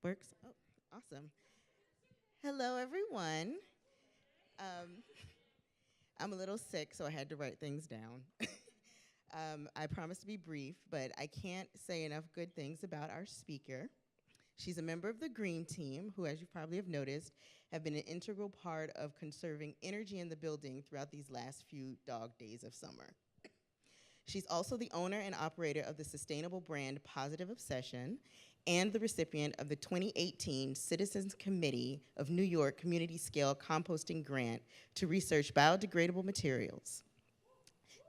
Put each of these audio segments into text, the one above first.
Works? Oh, awesome. Hello, everyone. Um, I'm a little sick, so I had to write things down. I promise to be brief, but I can't say enough good things about our speaker. She's a member of the Green Team, who, as you probably have noticed, have been an integral part of conserving energy in the building throughout these last few dog days of summer. She's also the owner and operator of the sustainable brand Positive Obsession and the recipient of the 2018 Citizens Committee of New York Community Scale Composting Grant to research biodegradable materials.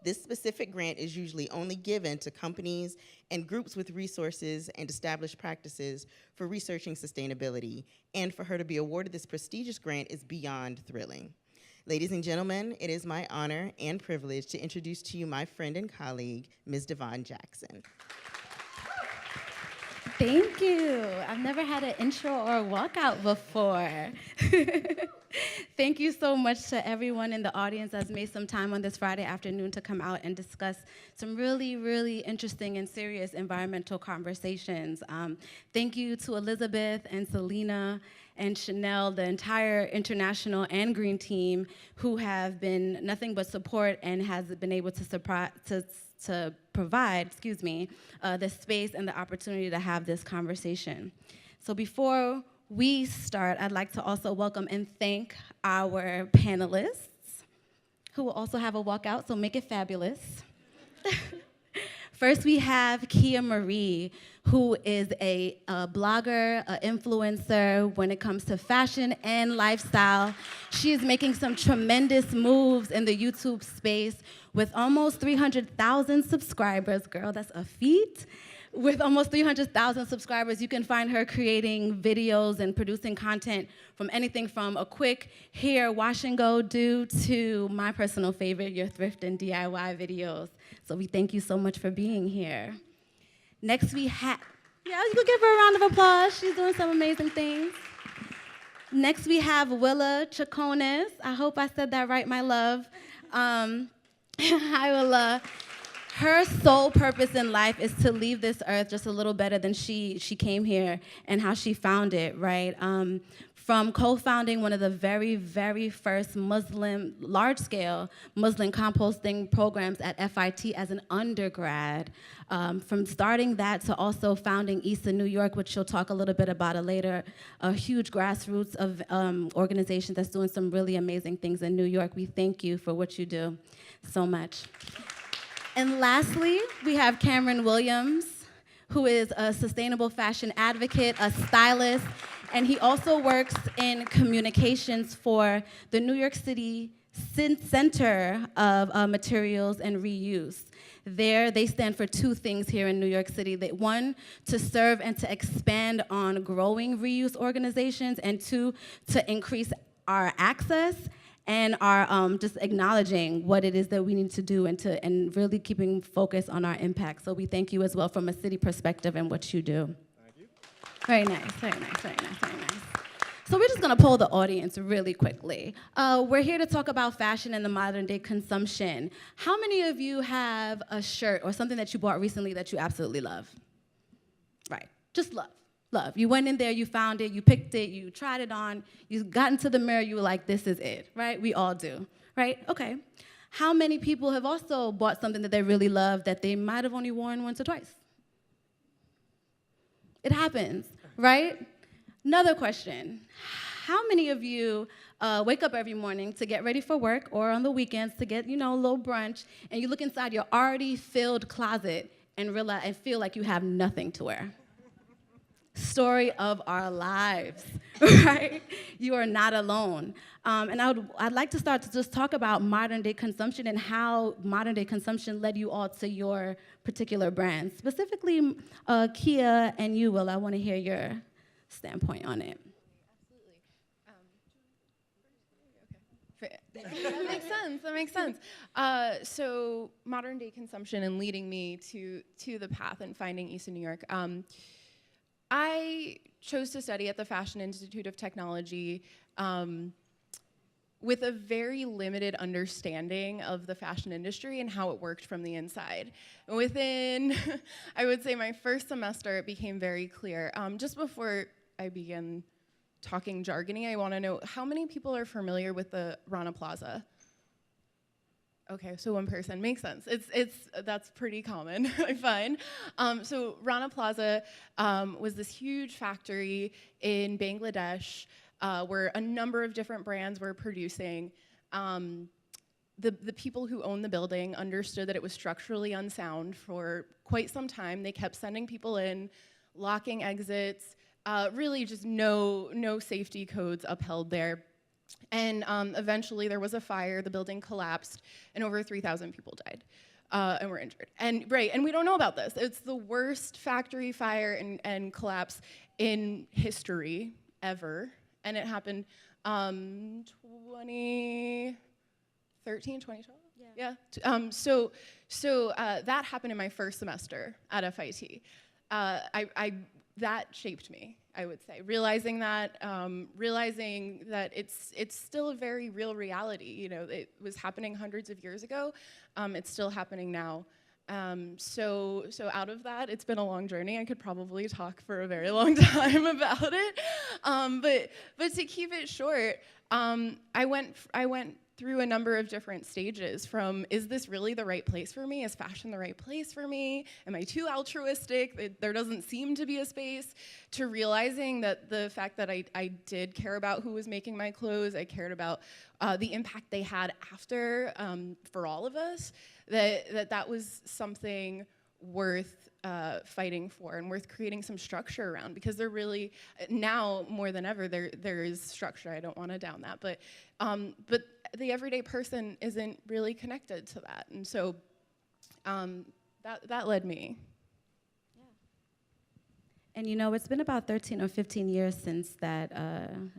This specific grant is usually only given to companies and groups with resources and established practices for researching sustainability, and for her to be awarded this prestigious grant is beyond thrilling. Ladies and gentlemen, it is my honor and privilege to introduce to you my friend and colleague, Ms. Devon Jackson. Thank you. I've never had an intro or a walkout before. Thank you so much to everyone in the audience that's made some time on this Friday afternoon to come out and discuss some really, really interesting and serious environmental conversations. Thank you to Elizabeth and Selena and Chanel, the entire international and green team, who have been nothing but support and has been able to provide, the space and the opportunity to have this conversation. So before we start, I'd like to also welcome and thank our panelists, who will also have a walkout, so make it fabulous. First, we have Kia Marie, who is a blogger, an influencer when it comes to fashion and lifestyle. She is making some tremendous moves in the YouTube space with almost 300,000 subscribers. Girl, that's a feat. With almost 300,000 subscribers, you can find her creating videos and producing content from anything from a quick hair wash and go do to my personal favorite, your thrift and DIY videos. So we thank you so much for being here. Next we have, you can give her a round of applause. She's doing some amazing things. Next we have Wila Tskanis. I hope I said that right, my love. Hi, Wila. Her sole purpose in life is to leave this earth just a little better than she came here and how she found it, right? From co-founding one of the very, very first large-scale Muslim composting programs at FIT as an undergrad, from starting that to also founding East in New York, which she'll talk a little bit about it later, a huge grassroots of organization that's doing some really amazing things in New York. We thank you for what you do so much. And lastly, we have Cameron Williams, who is a sustainable fashion advocate, a stylist, and he also works in communications for the New York City Center of Materials and Reuse. There, they stand for two things here in New York City. One, to serve and to expand on growing reuse organizations, and two, to increase our access and are just acknowledging what it is that we need to do and really keeping focus on our impact. So we thank you as well from a city perspective and what you do. Thank you. Very nice, very nice, very nice, very nice. So we're just gonna poll the audience really quickly. We're here to talk about fashion and the modern day consumption. How many of you have a shirt or something that you bought recently that you absolutely love? Right, just love. Love. You went in there, you found it, you picked it, you tried it on, you got into the mirror, you were like, this is it, right? We all do, right? Okay. How many people have also bought something that they really love that they might have only worn once or twice? It happens, right? Another question. How many of you wake up every morning to get ready for work or on the weekends to get, a little brunch, and you look inside your already filled closet and realize and feel like you have nothing to wear? Story of our lives, right? You are not alone. And I'd like to start to just talk about modern day consumption and how modern day consumption led you all to your particular brand. Specifically, Kia and you, Will, I want to hear your standpoint on it. That makes sense. So modern day consumption and leading me to the path and finding East in New York. I chose to study at the Fashion Institute of Technology with a very limited understanding of the fashion industry and how it worked from the inside. Within, I would say, my first semester, it became very clear. Just before I begin talking jargony, I want to know how many people are familiar with the Rana Plaza? Okay, so one person, makes sense. That's pretty common, I find. So Rana Plaza was this huge factory in Bangladesh where a number of different brands were producing. The people who owned the building understood that it was structurally unsound for quite some time. They kept sending people in, locking exits, really just no safety codes upheld there. And eventually there was a fire, the building collapsed, and over 3,000 people died and were injured. And we don't know about this. It's the worst factory fire and collapse in history ever. And it happened 2013, 2012? Yeah. So that happened in my first semester at FIT. That shaped me, I would say. Realizing that it's still a very real reality. You know, it was happening hundreds of years ago. It's still happening now. So out of that, it's been a long journey. I could probably talk for a very long time about it. But to keep it short, I went through a number of different stages from, is this really the right place for me? Is fashion the right place for me? Am I too altruistic? There doesn't seem to be a space, to realizing that the fact that I did care about who was making my clothes, I cared about the impact they had after for all of us, that was something worth fighting for and worth creating some structure around, because there really, now more than ever, there is structure. I don't want to down that, but the everyday person isn't really connected to that, and so that led me. Yeah. And you know, it's been about 13 or 15 years since that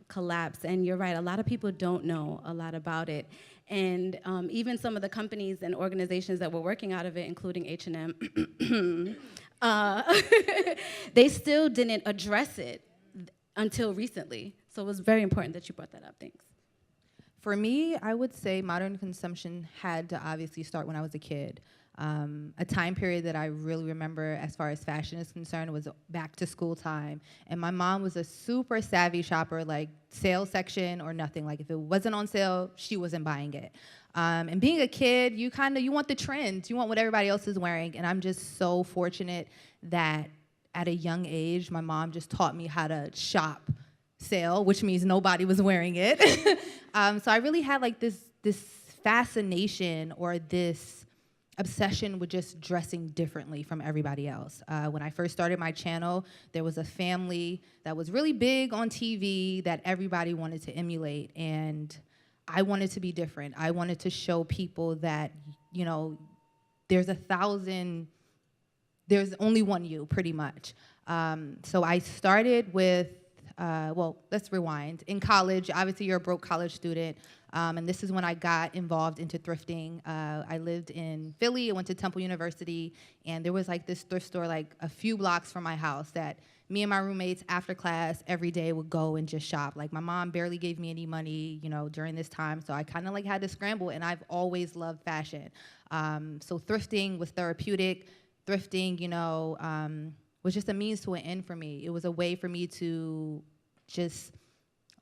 collapse, and you're right, a lot of people don't know a lot about it. And even some of the companies and organizations that were working out of it, including H&M, they still didn't address it until recently. So it was very important that you brought that up. Thanks. For me, I would say modern consumption had to obviously start when I was a kid. A time period that I really remember as far as fashion is concerned was back to school time. And my mom was a super savvy shopper, like sale section or nothing. Like if it wasn't on sale, she wasn't buying it. And being a kid, you want the trends. You want what everybody else is wearing. And I'm just so fortunate that at a young age, my mom just taught me how to shop sale, which means nobody was wearing it. So I really had like this fascination or this obsession with just dressing differently from everybody else. When I first started my channel, there was a family that was really big on TV that everybody wanted to emulate, and I wanted to be different. I wanted to show people that, you know, there's only one you, pretty much. So I started with, well, let's rewind. In college, obviously you're a broke college student, and this is when I got involved into thrifting. I lived in Philly, I went to Temple University, and there was like this thrift store like a few blocks from my house that me and my roommates after class every day would go and just shop. Like my mom barely gave me any money, you know, during this time, so I kind of like had to scramble, and I've always loved fashion. So thrifting was therapeutic. Thrifting, you know, was just a means to an end for me. It was a way for me to just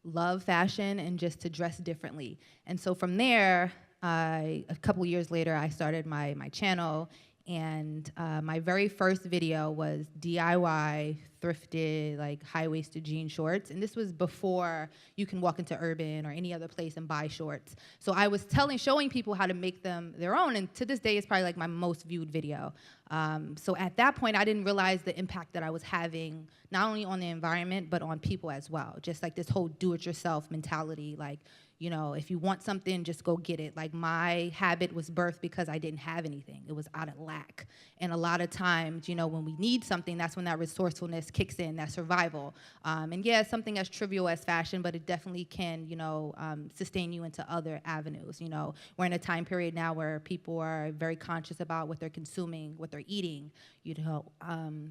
love fashion and just to dress differently. And so from there, a couple years later, I started my channel, and my very first video was DIY thrifted, like high-waisted jean shorts. And this was before you can walk into Urban or any other place and buy shorts. So I was showing people how to make them their own, and to this day, it's probably like my most viewed video. So at that point, I didn't realize the impact that I was having, not only on the environment, but on people as well. Just like this whole do-it-yourself mentality, like, you know, if you want something, just go get it. Like my habit was birthed because I didn't have anything. It was out of lack. And a lot of times, you know, when we need something, that's when that resourcefulness kicks in, that survival. And yeah, something as trivial as fashion, but it definitely can, you know, sustain you into other avenues. You know, we're in a time period now where people are very conscious about what they're consuming, what they're eating. You know,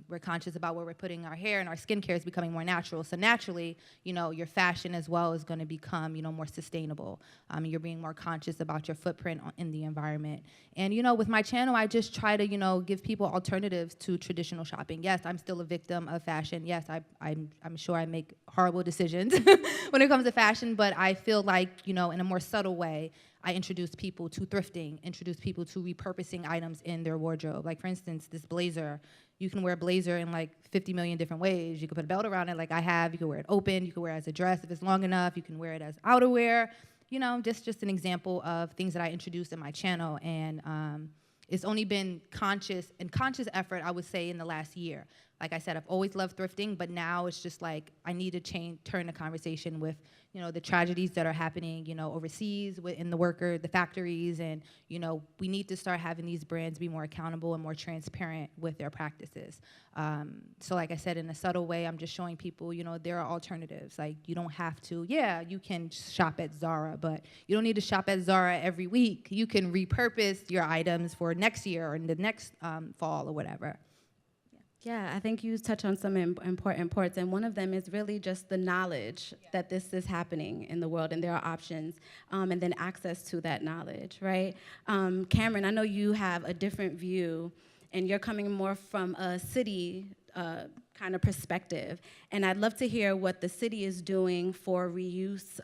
we're conscious about where we're putting our hair, and our skincare is becoming more natural. So naturally, you know, your fashion as well is going to become, you know, more sustainable. You're being more conscious about your footprint in the environment. And, you know, with my channel, I just try to, you know, give people alternatives to traditional shopping. Yes, I'm still a victim of fashion. Yes, I'm sure I make horrible decisions when it comes to fashion, but I feel like, you know, in a more subtle way, I introduce people to thrifting, introduce people to repurposing items in their wardrobe. Like, for instance, this blazer, you can wear a blazer in like 50 million different ways. You can put a belt around it like I have. You can wear it open. You can wear it as a dress if it's long enough. You can wear it as outerwear. You know, just an example of things that I introduced in my channel. And it's only been conscious effort, I would say, in the last year. Like I said, I've always loved thrifting, but now it's just like I need to turn the conversation with, you know, the tragedies that are happening, you know, overseas in the factories, and, you know, we need to start having these brands be more accountable and more transparent with their practices. So like I said, in a subtle way, I'm just showing people, you know, there are alternatives. Like, you don't have to, yeah, you can shop at Zara, but you don't need to shop at Zara every week. You can repurpose your items for next year or in the next fall or whatever. Yeah, I think you touch on some important points, and one of them is really just the knowledge that this is happening in the world, and there are options, and then access to that knowledge, right? Cameron, I know you have a different view, and you're coming more from a city kind of perspective, and I'd love to hear what the city is doing for reuse,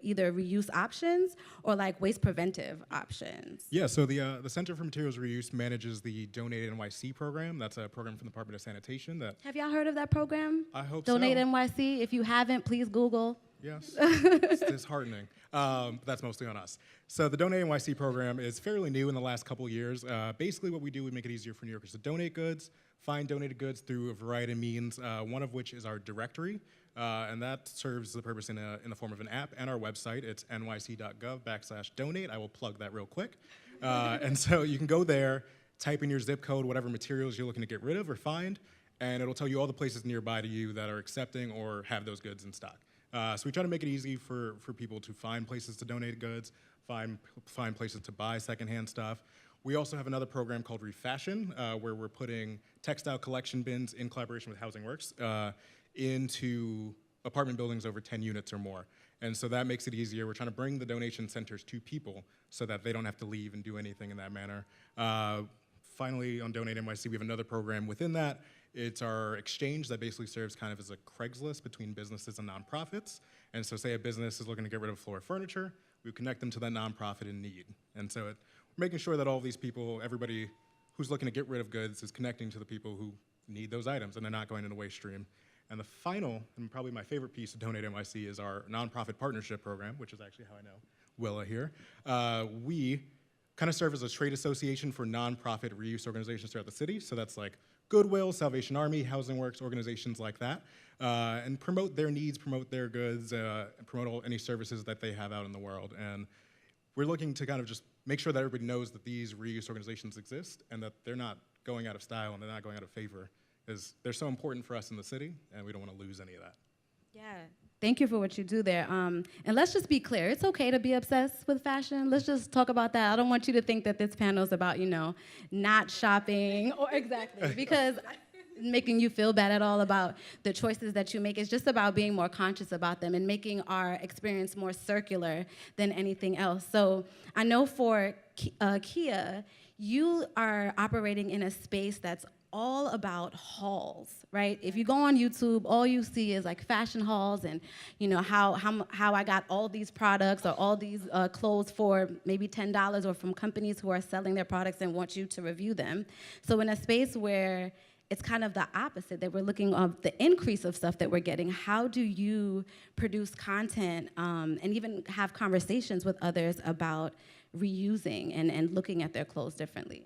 either reuse options or like waste preventive options. Yeah, so the Center for Materials Reuse manages the Donate NYC program. That's a program from the Department of Sanitation. Have y'all heard of that program? I hope Donate so. NYC. If you haven't, please Google. Yes, it's disheartening. But that's mostly on us. So the Donate NYC program is fairly new in the last couple of years. Basically what we do, we make it easier for New Yorkers to donate goods, find donated goods through a variety of means, one of which is our directory, and that serves the purpose in the form of an app and our website. It's nyc.gov/donate. I will plug that real quick. And so you can go there, type in your zip code, whatever materials you're looking to get rid of or find, and it'll tell you all the places nearby to you that are accepting or have those goods in stock. So we try to make it easy for people to find places to donate goods, find places to buy secondhand stuff. We also have another program called Refashion, where we're putting textile collection bins in collaboration with Housing Works into apartment buildings over 10 units or more. And so that makes it easier. We're trying to bring the donation centers to people so that they don't have to leave and do anything in that manner. Finally, on Donate NYC, we have another program within that. It's our exchange that basically serves kind of as a Craigslist between businesses and nonprofits. And so say a business is looking to get rid of floor furniture, we connect them to that nonprofit in need. And so we're making sure that all these people, everybody who's looking to get rid of goods is connecting to the people who need those items and they're not going in the waste stream. And the final, and probably my favorite piece of Donate NYC, is our nonprofit partnership program, which is actually how I know Wila here. We kind of serve as a trade association for nonprofit reuse organizations throughout the city. So that's like Goodwill, Salvation Army, Housing Works, organizations like that, and promote their needs, promote their goods, and promote any services that they have out in the world. And we're looking to kind of just make sure that everybody knows that these reuse organizations exist and that they're not going out of style and they're not going out of favor, because they're so important for us in the city, and we don't want to lose any of that. Yeah. Thank you for what you do there. And let's just be clear. It's okay to be obsessed with fashion. Let's just talk about that. I don't want you to think that this panel is about, you know, not shopping or exactly, because making you feel bad at all about the choices that you make. It's just about being more conscious about them and making our experience more circular than anything else. So I know for Kia, you are operating in a space that's all about hauls, right? If you go on YouTube, all you see is like fashion hauls and, you know, how I got all these products or all these clothes for maybe $10, or from companies who are selling their products and want you to review them. So in a space where it's kind of the opposite, that we're looking at the increase of stuff that we're getting, how do you produce content and even have conversations with others about reusing and looking at their clothes differently?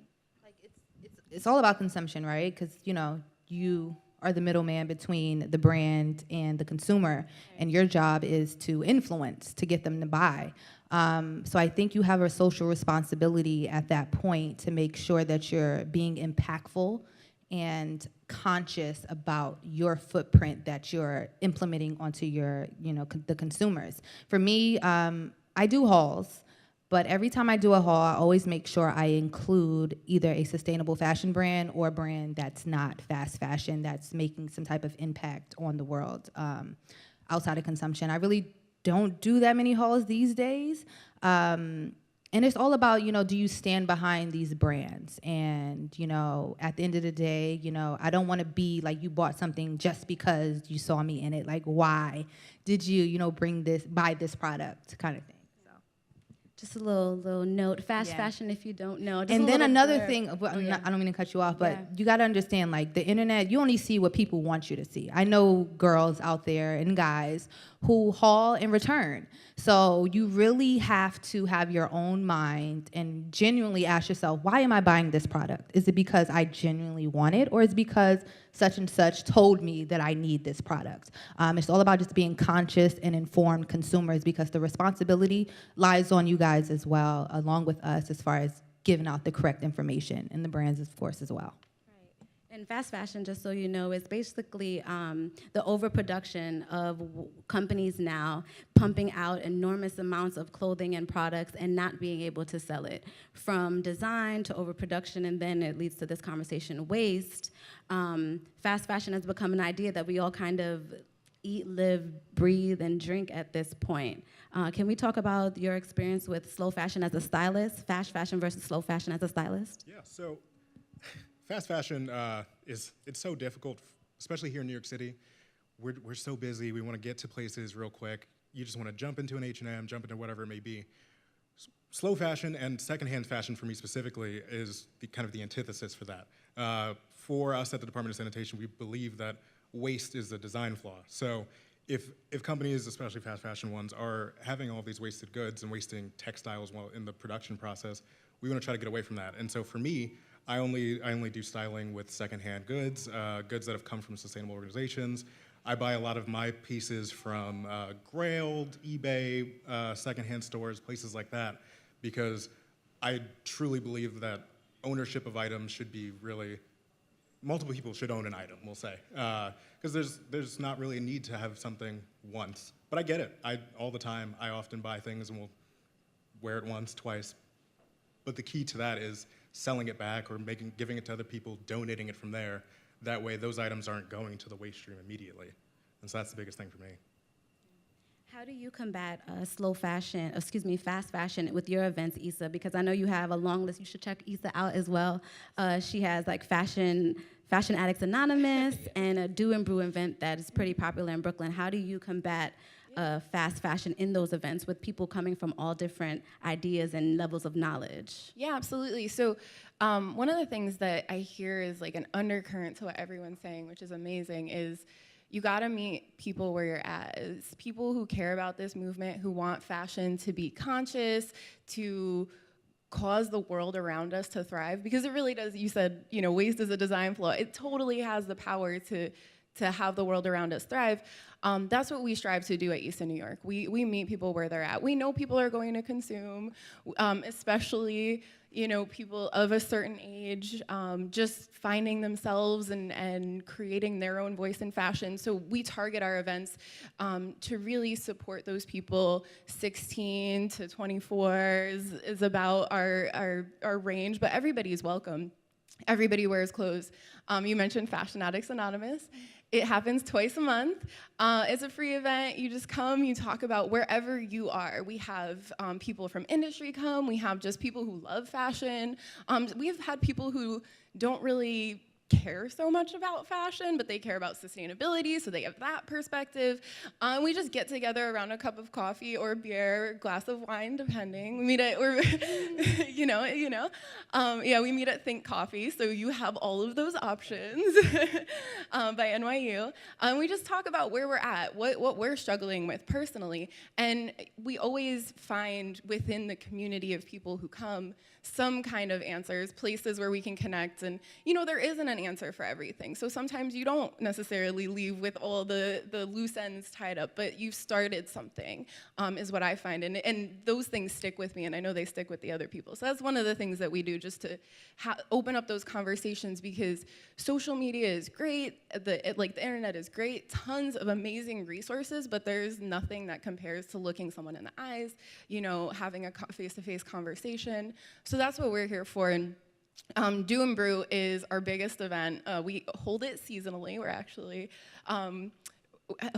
It's all about consumption, right? Because, you know, you are the middleman between the brand and the consumer, and your job is to influence, to get them to buy. So I think you have a social responsibility at that point to make sure that you're being impactful and conscious about your footprint that you're implementing onto your, you know, the consumers. For me, I do hauls. But every time I do a haul, I always make sure I include either a sustainable fashion brand or a brand that's not fast fashion, that's making some type of impact on the world outside of consumption. I really don't do that many hauls these days. And it's all about, do you stand behind these brands? And, at the end of the day, I don't want to be like you bought something just because you saw me in it. Like, why did you, buy this product kind of thing. So. Just a little note, fast Yeah. fashion if you don't know. Just And a then little another blurb. thing, I don't mean to cut you off, but Yeah. you got to understand, like, the internet, you only see what people want you to see. I know girls out there and guys who haul and return. So you really have to have your own mind and genuinely ask yourself, why am I buying this product? Is it because I genuinely want it, or is it because such and such told me that I need this product? It's all about just being conscious and informed consumers, because the responsibility lies on you guys as well, along with us, as far as giving out the correct information, and the brands, of course, as well. And fast fashion, just so you know, is basically the overproduction of companies now pumping out enormous amounts of clothing and products and not being able to sell it. From design to overproduction, and then it leads to this conversation, waste. Fast fashion has become an idea that we all kind of eat, live, breathe, and drink at this point. Can we talk about your experience with slow fashion as a stylist, fast fashion versus slow fashion as a stylist? Yeah, so fast fashion it's so difficult, especially here in New York City. We're so busy. We want to get to places real quick. You just want to jump into an H&M, jump into whatever it may be. Slow fashion and secondhand fashion, for me specifically, is kind of the antithesis for that. For us at the Department of Sanitation, we believe that waste is a design flaw. So if companies, especially fast fashion ones, are having all these wasted goods and wasting textiles while in the production process, we want to try to get away from that. And so for me, I only do styling with secondhand goods, goods that have come from sustainable organizations. I buy a lot of my pieces from Grailed, eBay, secondhand stores, places like that, because I truly believe that ownership of items should be really, multiple people should own an item, we'll say. Because there's not really a need to have something once. But I get it. All the time, I often buy things and will wear it once, twice. But the key to that is selling it back or giving it to other people, donating it from there. That way, those items aren't going to the waste stream immediately. And so that's the biggest thing for me. How do you combat fast fashion with your events, Issa? Because I know you have a long list. You should check Issa out as well. She has like Fashion Addicts Anonymous and a Do and Brew event that is pretty popular in Brooklyn. How do you combat fast fashion in those events with people coming from all different ideas and levels of knowledge? Yeah, absolutely. So one of the things that I hear is like an undercurrent to what everyone's saying, which is amazing, is you gotta meet people where you're at. It's people who care about this movement, who want fashion to be conscious, to cause the world around us to thrive, because it really does. You said, waste is a design flaw. It totally has the power to have the world around us thrive. That's what we strive to do at East New York. We meet people where they're at. We know people are going to consume, especially people of a certain age, just finding themselves and creating their own voice in fashion. So we target our events to really support those people. 16 to 24 is about our range, but everybody's welcome. Everybody wears clothes. You mentioned Fashion Addicts Anonymous. It happens twice a month. It's a free event. You just come, you talk about wherever you are. We have people from industry come. We have just people who love fashion. We've had people who don't really care so much about fashion, but they care about sustainability, so they have that perspective. We just get together around a cup of coffee or beer, glass of wine, depending. We meet at, we meet at Think Coffee, so you have all of those options by NYU. We just talk about where we're at, what we're struggling with personally, and we always find within the community of people who come some kind of answers, places where we can connect, and there isn't an answer for everything. So sometimes you don't necessarily leave with all the loose ends tied up, but you've started something, is what I find, and those things stick with me, and I know they stick with the other people. So that's one of the things that we do, just to open up those conversations, because social media is great, the internet is great, tons of amazing resources, but there's nothing that compares to looking someone in the eyes, having a face-to-face conversation. So that's what we're here for. And Do and Brew is our biggest event. We hold it seasonally. We're actually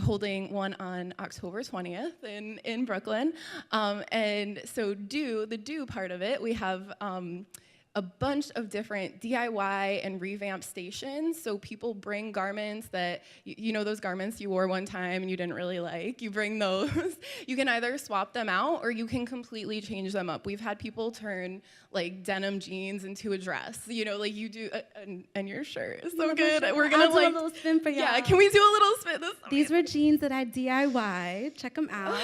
holding one on October 20th in Brooklyn. And so the do part of it, we have a bunch of different DIY and revamp stations. So people bring garments that, you know those garments you wore one time and you didn't really like, you bring those. You can either swap them out or you can completely change them up. We've had people turn like denim jeans into a dress, you know, like you do, and your shirt is so good. We're gonna I'll do a little spin for y'all. Yeah, can we do a little spin? These were jeans that I DIY. Check them out.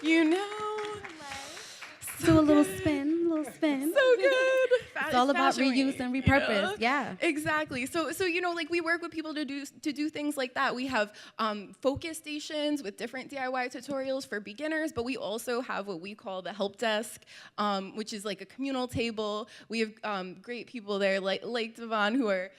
You know. Do a little spin, So good. It's all about reuse and repurpose. Yeah. Exactly. So you know, like we work with people to do things like that. We have focus stations with different DIY tutorials for beginners, but we also have what we call the help desk, which is like a communal table. We have great people there, like Devon, who are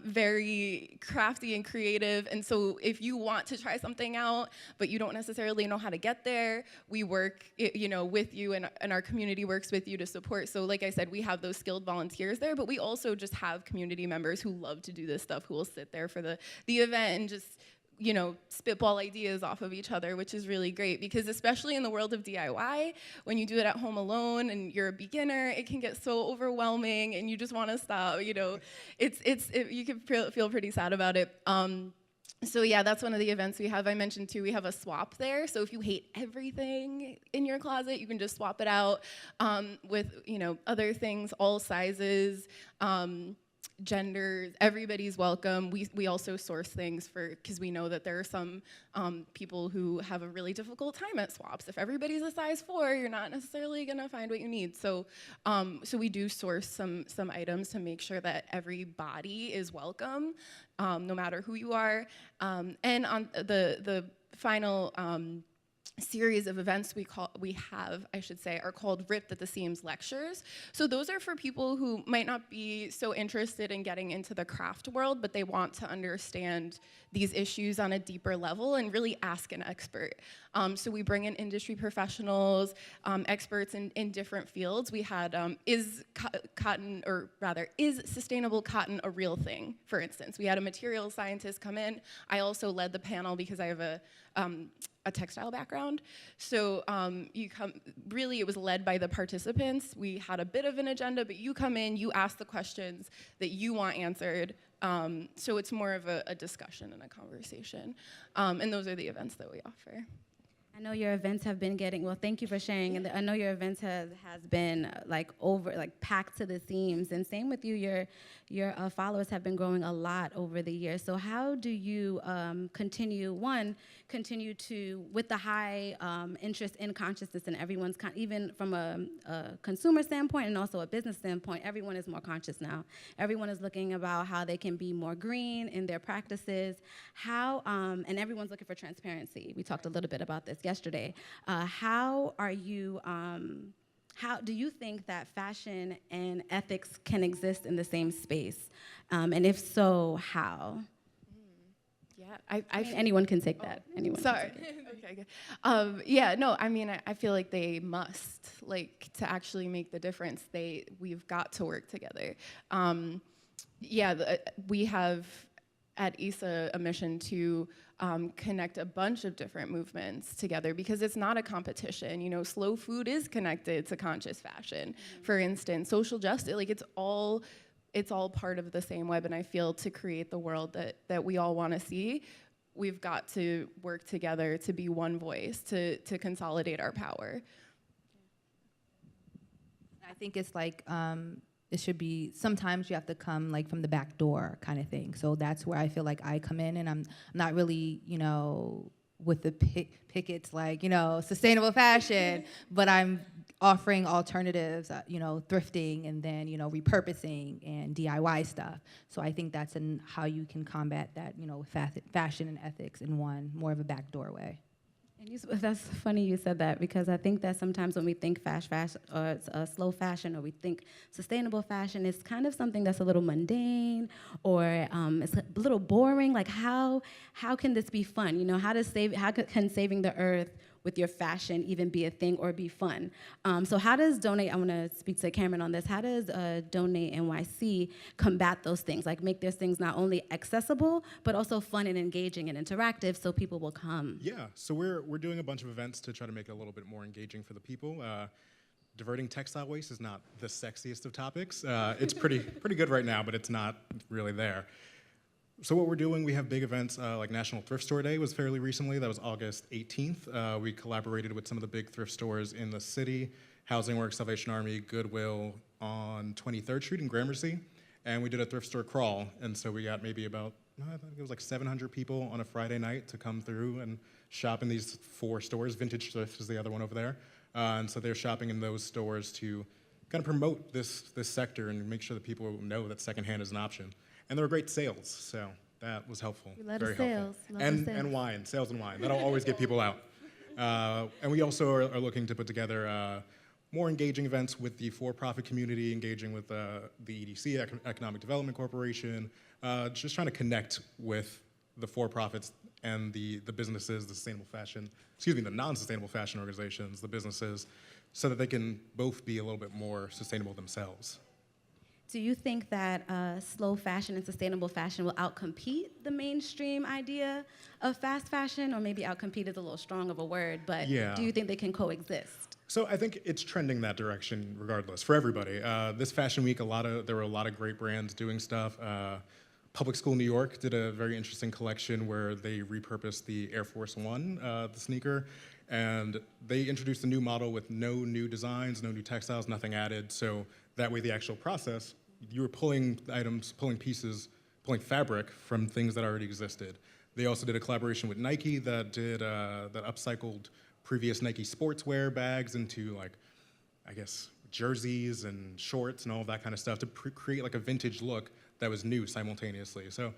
very crafty and creative. And so if you want to try something out, but you don't necessarily know how to get there, we work, you know, with you, and our community works with you to support. So like I said, we have those skilled volunteers there, but we also just have community members who love to do this stuff, who will sit there for the event and just, you know, spitball ideas off of each other, which is really great, because especially in the world of DIY, when you do it at home alone and you're a beginner, it can get so overwhelming and you just want to stop, you know. You can feel pretty sad about it. So yeah, that's one of the events we have. I mentioned too, we have a swap there. So if you hate everything in your closet, you can just swap it out with, you know, other things, all sizes, genders, everybody's welcome. We also source things because we know that there are some people who have a really difficult time at swaps. If everybody's a size 4, you're not necessarily gonna find what you need. So so we do source some items to make sure that every body is welcome, no matter who you are. And on the final series of events we have are called Ripped at the Seams lectures. So those are for people who might not be so interested in getting into the craft world, but they want to understand these issues on a deeper level and really ask an expert. So we bring in industry professionals, experts in different fields. We had, is sustainable cotton a real thing, for instance? We had a materials scientist come in. I also led the panel because I have a textile background. So really it was led by the participants. We had a bit of an agenda, but you come in, you ask the questions that you want answered. So it's more of a discussion and a conversation. And those are the events that we offer. I know your events have been thank you for sharing. And I know your events has been packed to the seams. And same with you, your followers have been growing a lot over the years. So how do you continue to, with the high interest in consciousness and everyone's, even from a consumer standpoint and also a business standpoint, everyone is more conscious now. Everyone is looking about how they can be more green in their practices. And everyone's looking for transparency. We talked a little bit about this yesterday. How do you think that fashion and ethics can exist in the same space? And if so, how? Yeah, I mean, anyone can take that. Anyone. Sorry. Okay, good. Yeah, no, I mean, I feel like they must, like, to actually make the difference, we've got to work together. We have at ISA a mission to connect a bunch of different movements together, because it's not a competition. You know, slow food is connected to conscious fashion, for instance. Social justice, like it's all part of the same web. And I feel to create the world that we all want to see, we've got to work together to be one voice, to consolidate our power. I think it's like, it should be, sometimes you have to come like from the back door kind of thing. So that's where I feel like I come in, and I'm not really, you know, with the pickets like, you know, sustainable fashion, but I'm offering alternatives, you know, thrifting, and then, you know, repurposing and DIY stuff. So I think that's how you can combat that, you know, fashion and ethics in one, more of a backdoor way. And that's funny you said that, because I think that sometimes when we think fast fashion, or slow fashion, or we think sustainable fashion, it's kind of something that's a little mundane, or it's a little boring. Like how can this be fun? You know, how can saving the earth with your fashion even be a thing or be fun. So how does Donate, I want to speak to Cameron on this, how does Donate NYC combat those things, like make their things not only accessible, but also fun and engaging and interactive so people will come? Yeah, so we're doing a bunch of events to try to make it a little bit more engaging for the people. Diverting textile waste is not the sexiest of topics. It's pretty good right now, but it's not really there. So what we're doing, we have big events like National Thrift Store Day was fairly recently. That was August 18th. We collaborated with some of the big thrift stores in the city, Housing Works, Salvation Army, Goodwill on 23rd Street in Gramercy. And we did a thrift store crawl. And so we got maybe about, I think it was like 700 people on a Friday night to come through and shop in these 4 stores. Vintage Thrift is the other one over there. And so they're shopping in those stores to kind of promote this sector and make sure that people know that secondhand is an option. And there were great sales, so that was helpful. We love very the sales. helpful. Love the sales. And wine, sales and wine. That'll always get people out. And we also are looking to put together more engaging events with the for-profit community, engaging with the EDC, Economic Development Corporation, just trying to connect with the for-profits and the businesses, the non-sustainable fashion organizations, the businesses, so that they can both be a little bit more sustainable themselves. Do you think that slow fashion and sustainable fashion will outcompete the mainstream idea of fast fashion? Or maybe outcompete is a little strong of a word, but Yeah. do you think they can coexist? So I think it's trending that direction regardless, for everybody. This Fashion Week, there were a lot of great brands doing stuff. Public School New York did a very interesting collection where they repurposed the Air Force One, the sneaker, and they introduced a new model with no new designs, no new textiles, nothing added. So that way the actual process, you were pulling items, pulling pieces, pulling fabric from things that already existed. They also did a collaboration with Nike that upcycled previous Nike sportswear bags into, like, I guess, jerseys and shorts and all of that kind of stuff to create like a vintage look that was new simultaneously. So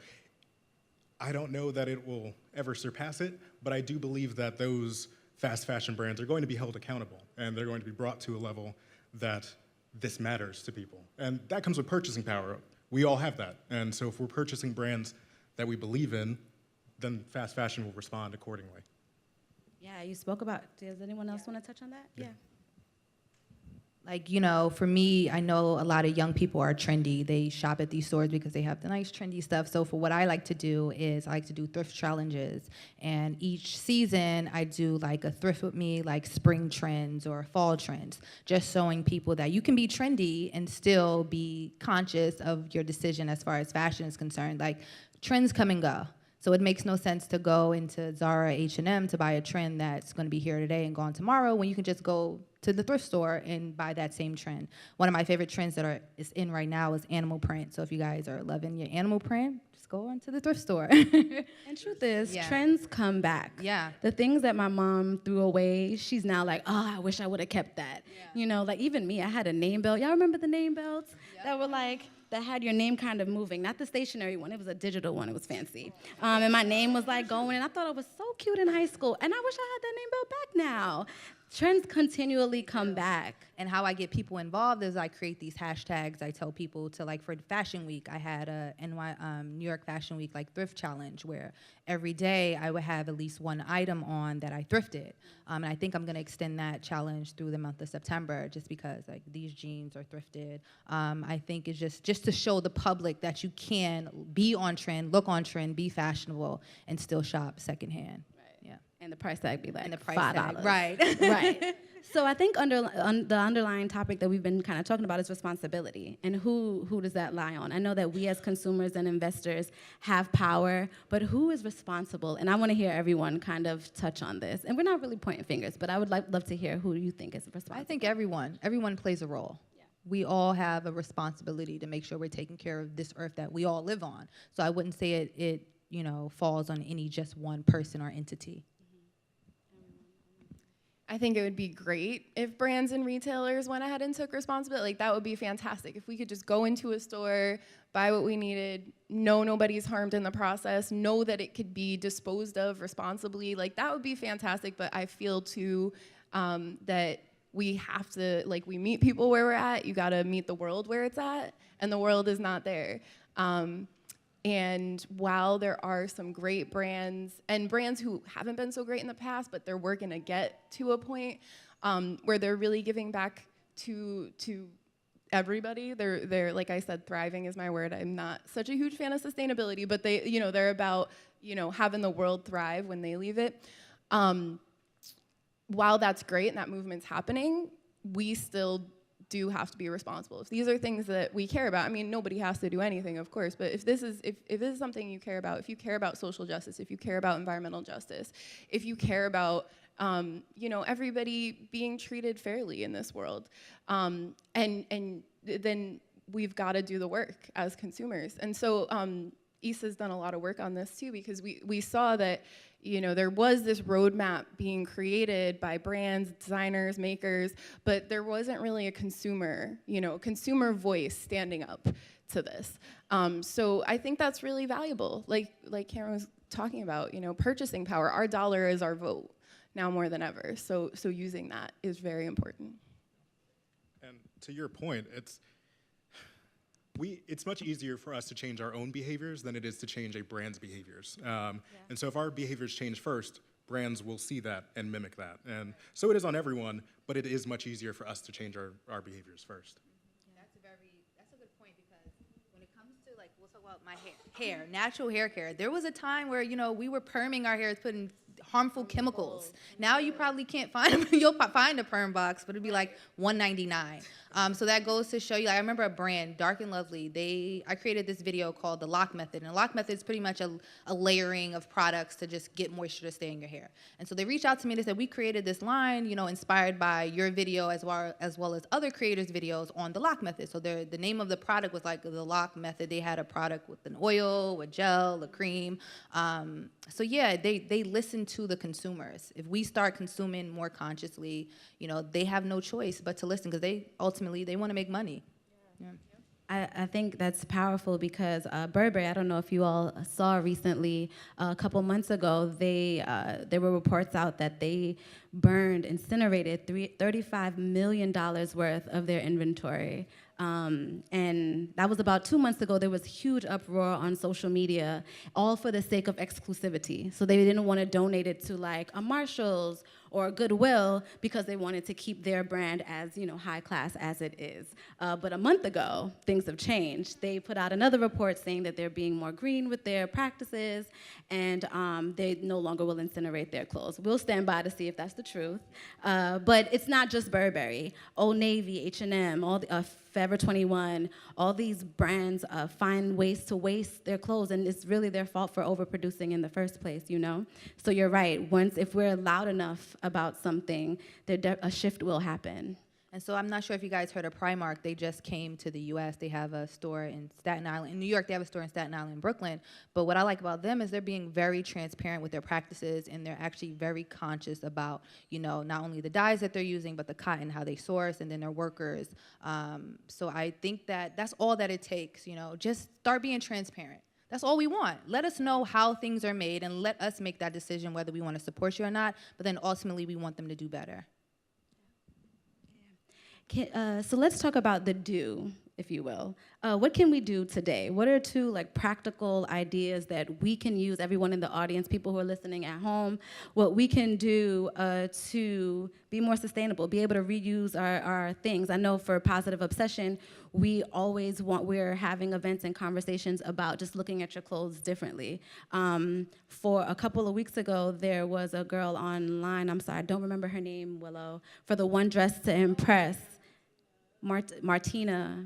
I don't know that it will ever surpass it, but I do believe that those fast fashion brands are going to be held accountable, and they're going to be brought to a level that this matters to people. And that comes with purchasing power. We all have that. And so if we're purchasing brands that we believe in, then fast fashion will respond accordingly. Yeah, you spoke about, does anyone else want to touch on that? Yeah. Like, you know, for me, I know a lot of young people are trendy. They shop at these stores because they have the nice trendy stuff. So for what I like to do is I like to do thrift challenges. And each season I do like a thrift with me, like spring trends or fall trends, just showing people that you can be trendy and still be conscious of your decision as far as fashion is concerned. Like, trends come and go. So it makes no sense to go into Zara, H&M to buy a trend that's going to be here today and gone tomorrow when you can just go to the thrift store and buy that same trend. One of my favorite trends that is in right now is animal print. So if you guys are loving your animal print, just go on to the thrift store. And truth is, trends come back. Yeah. The things that my mom threw away, she's now like, oh, I wish I would have kept that. Yeah. You know, like even me, I had a name belt. Y'all remember the name belts? Yep. That were like, that had your name kind of moving. Not the stationary one, it was a digital one, it was fancy. And my name was like going, and I thought it was so cute in high school. And I wish I had that name belt back now. Trends continually come back. And how I get people involved is I create these hashtags. I tell people to, like, for Fashion Week, I had a New York Fashion Week like thrift challenge where every day I would have at least one item on that I thrifted. And I think I'm gonna extend that challenge through the month of September just because like these jeans are thrifted. I think it's just to show the public that you can be on trend, look on trend, be fashionable, and still shop secondhand. And the price tag be like and the price $5. Tag, right. Right. So I think the underlying topic that we've been kind of talking about is responsibility. And who does that lie on? I know that we as consumers and investors have power, but who is responsible? And I want to hear everyone kind of touch on this. And we're not really pointing fingers, but I would love to hear who you think is responsible. I think everyone plays a role. Yeah. We all have a responsibility to make sure we're taking care of this earth that we all live on. So I wouldn't say it falls on any just one person or entity. I think it would be great if brands and retailers went ahead and took responsibility. Like, that would be fantastic. If we could just go into a store, buy what we needed, know nobody's harmed in the process, know that it could be disposed of responsibly, like, that would be fantastic. But I feel too that we have to, like, we meet people where we're at, you gotta meet the world where it's at, and the world is not there. And while there are some great brands, and brands who haven't been so great in the past, but they're working to get to a point where they're really giving back to everybody. They're like I said, thriving is my word. I'm not such a huge fan of sustainability, but they're about having the world thrive when they leave it. While that's great and that movement's happening, we still do have to be responsible. If these are things that we care about, I mean, nobody has to do anything, of course, but if this is something you care about, if you care about social justice, if you care about environmental justice, if you care about everybody being treated fairly in this world, and then we've got to do the work as consumers. And so Issa's done a lot of work on this too, because we saw that there was this roadmap being created by brands, designers, makers, but there wasn't really a consumer voice standing up to this. So I think that's really valuable. Like Karen was talking about, purchasing power. Our dollar is our vote now more than ever. So using that is very important. And to your point, it's much easier for us to change our own behaviors than it is to change a brand's behaviors. And so if our behaviors change first, brands will see that and mimic that. And so it is on everyone, but it is much easier for us to change our behaviors first. That's a good point, because when it comes to, like, we'll talk about my hair, natural hair care. There was a time where, we were perming our hair, putting harmful chemicals. Now you probably can't find them. You'll find a perm box, but it'd be like $1.99. So that goes to show you. I remember a brand, Dark and Lovely. I created this video called the lock method, and the lock method is pretty much a layering of products to just get moisture to stay in your hair. And so they reached out to me. They said, we created this line, inspired by your video as well as other creators' videos on the lock method. So the name of the product was like the lock method. They had a product with an oil, a gel, a cream. So yeah, they listen to the consumers. If we start consuming more consciously, they have no choice but to listen, because they ultimately want to make money. Yeah. I think that's powerful, because Burberry, I don't know if you all saw recently, a couple months ago, there were reports out that they incinerated $35 million worth of their inventory. And that was about 2 months ago. There was huge uproar on social media, all for the sake of exclusivity. So they didn't want to donate it to like a Marshall's or Goodwill, because they wanted to keep their brand as high class as it is. But a month ago, things have changed. They put out another report saying that they're being more green with their practices, and they no longer will incinerate their clothes. We'll stand by to see if that's the truth. But it's not just Burberry. Old Navy, H&M, all the, Forever 21, all these brands find ways to waste their clothes, and it's really their fault for overproducing in the first place, So you're right. If we're loud enough about something, a shift will happen. And so I'm not sure if you guys heard of Primark. They just came to the U.S. They have a store in Staten Island. In New York, they have a store in Staten Island and Brooklyn. But what I like about them is they're being very transparent with their practices, and they're actually very conscious about, not only the dyes that they're using, but the cotton, how they source, and then their workers. So I think that's all that it takes, just start being transparent. That's all we want. Let us know how things are made, and let us make that decision whether we want to support you or not, but then ultimately we want them to do better. So let's talk about the do, if you will. What can we do today? What are two practical ideas that we can use, everyone in the audience, people who are listening at home, what we can do to be more sustainable, be able to reuse our things? I know for Positive Obsession, we're having events and conversations about just looking at your clothes differently. For a couple of weeks ago, there was a girl online, I'm sorry, I don't remember her name, Willow, for the One Dress to Impress. Martina.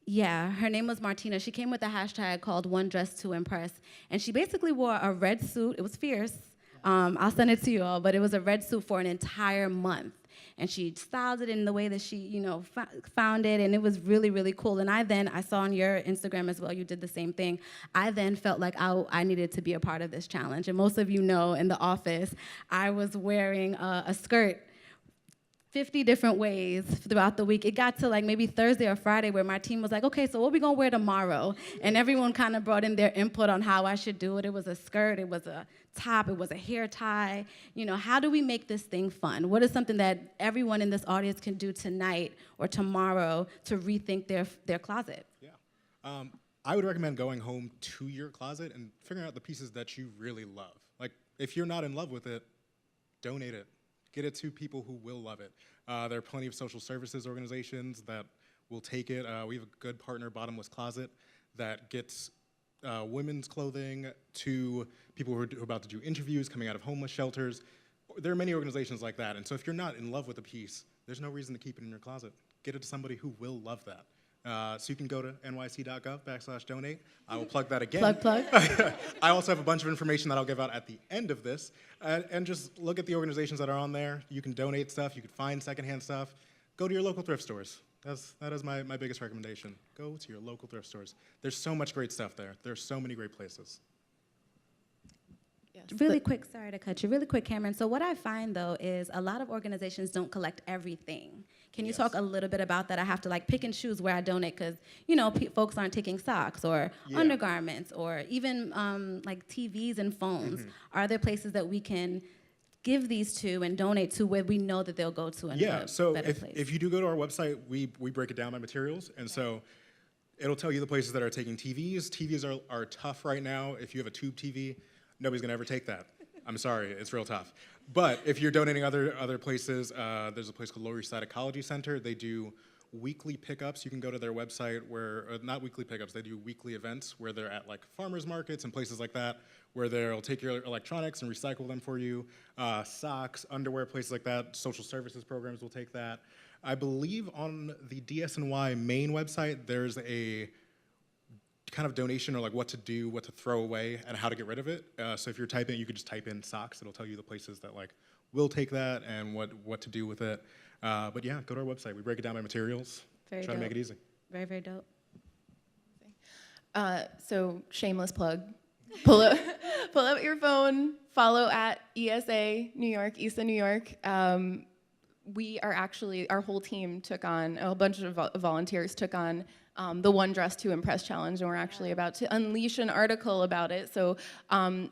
Yeah, her name was Martina. She came with a hashtag called One Dress to Impress. And she basically wore a red suit. It was fierce. I'll send it to you all, but it was a red suit for an entire month. And she styled it in the way that she, found it, and it was really, really cool. And I saw on your Instagram as well, you did the same thing. I then felt like I needed to be a part of this challenge. And most of you know, in the office, I was wearing a skirt 50 different ways throughout the week. It got to maybe Thursday or Friday where my team was like, okay, so what are we gonna wear tomorrow? And everyone kind of brought in their input on how I should do it. It was a skirt, it was a top, it was a hair tie. How do we make this thing fun? What is something that everyone in this audience can do tonight or tomorrow to rethink their closet? Yeah. I would recommend going home to your closet and figuring out the pieces that you really love. Like, if you're not in love with it, donate it. Get it to people who will love it. There are plenty of social services organizations that will take it. We have a good partner, Bottomless Closet, that gets women's clothing to people who are about to do interviews, coming out of homeless shelters. There are many organizations like that. And so if you're not in love with a piece, there's no reason to keep it in your closet. Get it to somebody who will love that. So you can go to nyc.gov/donate. I will plug that again. Plug. I also have a bunch of information that I'll give out at the end of this. And just look at the organizations that are on there. You can donate stuff. You can find secondhand stuff. Go to your local thrift stores. That is my biggest recommendation. Go to your local thrift stores. There's so much great stuff there. There's so many great places. Yes. Really quick, sorry to cut you. Really quick, Cameron. So what I find, though, is a lot of organizations don't collect everything. Can you talk a little bit about that? I have to like pick and choose where I donate because, you know, folks aren't taking socks or undergarments or even like TVs and phones. Are there places that we can give these to and donate to where we know that they'll go to in a better place? If you do go to our website, we break it down by materials. And so it'll tell you the places that are taking TVs. TVs are tough right now. If you have a tube TV, nobody's gonna ever take that. I'm sorry, it's real tough. But if you're donating other places, there's a place called Lower East Side Ecology Center. They do weekly pickups. You can go to their website where, not weekly pickups, they do weekly events where they're at like farmers markets and places like that where they'll take your electronics and recycle them for you. Socks, underwear, places like that. Social services programs will take that. I believe on the DSNY main website, there's a kind of donation or like what to do, what to throw away, and how to get rid of it. So if you're typing, you could just type in socks. It'll tell you the places that like will take that and what to do with it. But yeah, go to our website. We break it down by materials. Very Try to make it easy. Very, very dope. So shameless plug. Pull up your phone. Follow at ESA New York, ESA New York. We are actually, our whole team took on, a bunch of volunteers took on the One Dress to Impress challenge, and we're actually about to unleash an article about it. So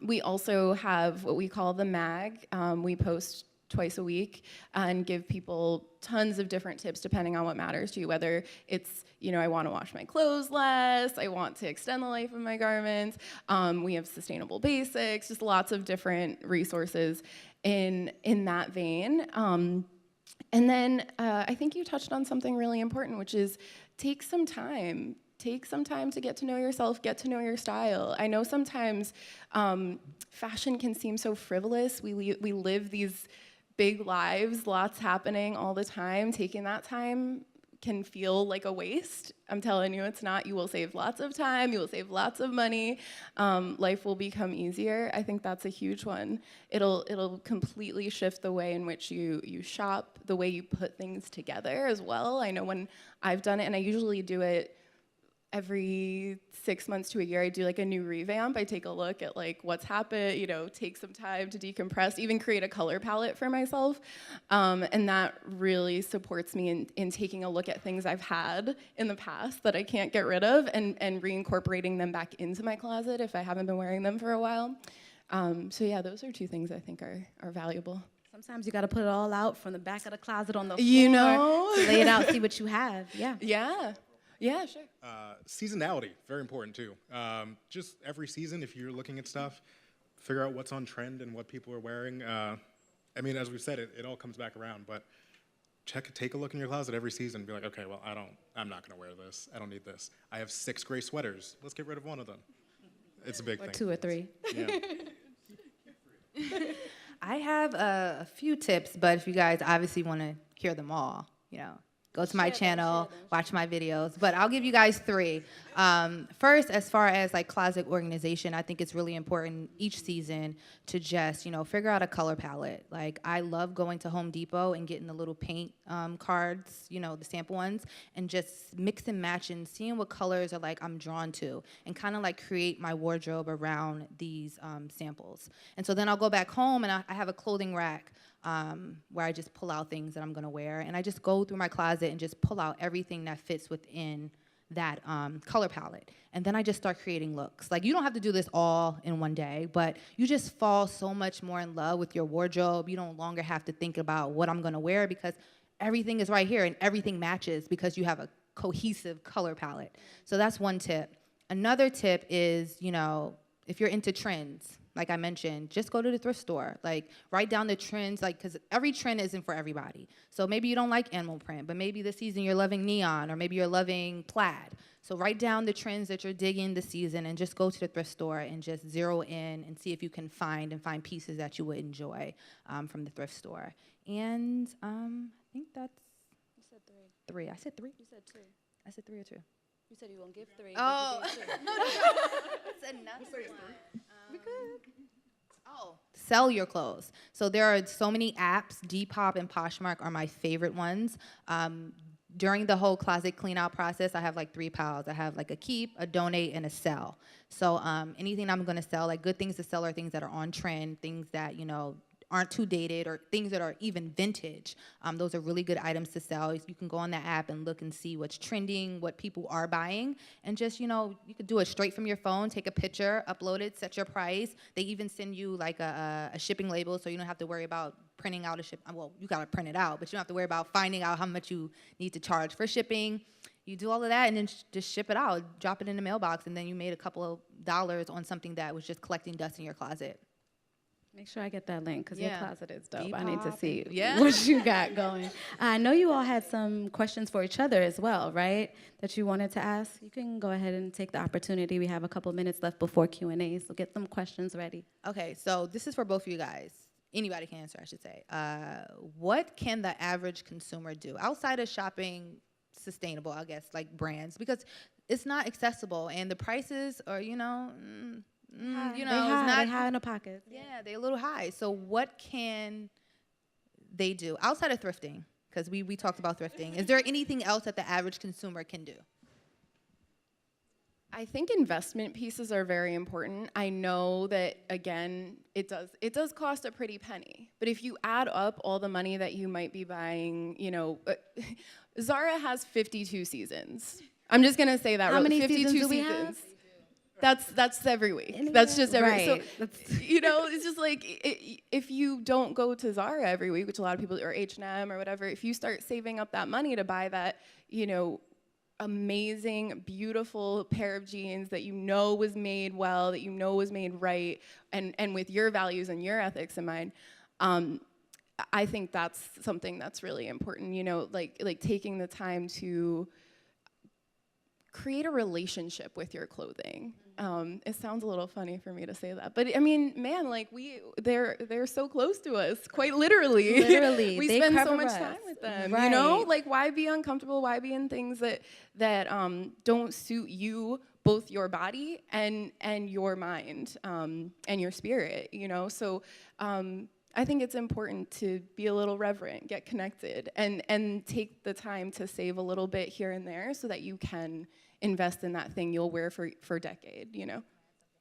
we also have what we call the mag. We post twice a week and give people tons of different tips depending on what matters to you, whether it's, you know, I want to wash my clothes less, I want to extend the life of my garments, we have sustainable basics, just lots of different resources in that vein. And then I think you touched on something really important, which is take some time. Take some time to get to know yourself, get to know your style. I know sometimes fashion can seem so frivolous. We live these big lives, lots happening all the time. Taking that time can feel like a waste. I'm telling you, it's not. You will save lots of time. You will save lots of money. Life will become easier. I think that's a huge one. It'll completely shift the way in which you shop, the way you put things together as well. I know when I've done it, and I usually do it every 6 months to a year, I do like a new revamp. I take a look at like what's happened, you know, take some time to decompress, even create a color palette for myself. And that really supports me in taking a look at things I've had in the past that I can't get rid of and reincorporating them back into my closet if I haven't been wearing them for a while. So yeah, those are two things I think are valuable. Sometimes you got to put it all out from the back of the closet on the floor. You know? Lay it out, see what you have. Yeah. Yeah. Yeah, sure. Seasonality, very important too. Just every season, if you're looking at stuff, figure out what's on trend and what people are wearing. I mean, as we've said, it all comes back around, but take a look in your closet every season and be like, okay, well, I'm not gonna wear this. I don't need this. I have 6 gray sweaters. Let's get rid of one of them. It's a big thing. Or 2 or 3. Yeah. I have a few tips, but if you guys obviously want to hear them all, you know, go to my channel, watch my videos. But I'll give you guys 3. First, as far as like closet organization, I think it's really important each season to just, you know, figure out a color palette. Like I love going to Home Depot and getting the little paint cards, you know, the sample ones, and just mix and match and seeing what colors are like I'm drawn to and kind of like create my wardrobe around these samples. And so then I'll go back home and I have a clothing rack where I just pull out things that I'm gonna wear, and I just go through my closet and just pull out everything that fits within that color palette. And then I just start creating looks. Like you don't have to do this all in one day, but you just fall so much more in love with your wardrobe. You no longer have to think about what I'm gonna wear because everything is right here and everything matches because you have a cohesive color palette. So that's one tip. Another tip is, if you're into trends, like I mentioned, just go to the thrift store. Like, write down the trends, because every trend isn't for everybody. So maybe you don't like animal print, but maybe this season you're loving neon, or maybe you're loving plaid. So write down the trends that you're digging this season and just go to the thrift store and just zero in and see if you can find pieces that you would enjoy from the thrift store. And I think that's... You said 3. 3. I said 3? You said 2. I said 3 or 2? You said you won't give 3. Oh. But you gave 2. That's another one. We could. Oh, sell your clothes. So there are so many apps. Depop and Poshmark are my favorite ones. During the whole closet clean out process, I have like 3 piles. I have like a keep, a donate, and a sell. So anything I'm going to sell, like good things to sell are things that are on trend, things that, aren't too dated, or things that are even vintage. Those are really good items to sell. You can go on that app and look and see what's trending, what people are buying, and just, you could do it straight from your phone, take a picture, upload it, set your price. They even send you like a shipping label, so you don't have to worry about printing out well, you gotta print it out, but you don't have to worry about finding out how much you need to charge for shipping. You do all of that and then just ship it out, drop it in the mailbox, and then you made a couple of dollars on something that was just collecting dust in your closet. Make sure I get that link, because your closet is dope. Depop. I need to see Yeah. what you got going. I know you all had some questions for each other as well, right, that you wanted to ask. You can go ahead and take the opportunity. We have a couple minutes left before Q&A, so get some questions ready. Okay, so this is for both of you guys. Anybody can answer, I should say. What can the average consumer do outside of shopping sustainable, I guess, like brands? Because it's not accessible, and the prices are, They it's high. not... They high in the pockets. Yeah, they're a little high. So what can they do outside of thrifting? Because we talked about thrifting. Is there anything else that the average consumer can do? I think investment pieces are very important. I know that, again, it does cost a pretty penny. But if you add up all the money that you might be buying, Zara has 52 seasons. I'm just gonna say that. How many 52 seasons do we have? That's every week. That's just every right. So, it's just like if you don't go to Zara every week, which a lot of people, or H&M or whatever, if you start saving up that money to buy that, amazing, beautiful pair of jeans that was made well, that was made right, and with your values and your ethics in mind, I think that's something that's really important. Like taking the time to create a relationship with your clothing. It sounds a little funny for me to say that, but I mean, man, like they're so close to us, quite literally. Literally, we they spend so cover much us. time with them. Right. Like why be uncomfortable? Why be in things that don't suit you, both your body and your mind and your spirit. So. I think it's important to be a little reverent, get connected, and take the time to save a little bit here and there so that you can invest in that thing you'll wear for a decade,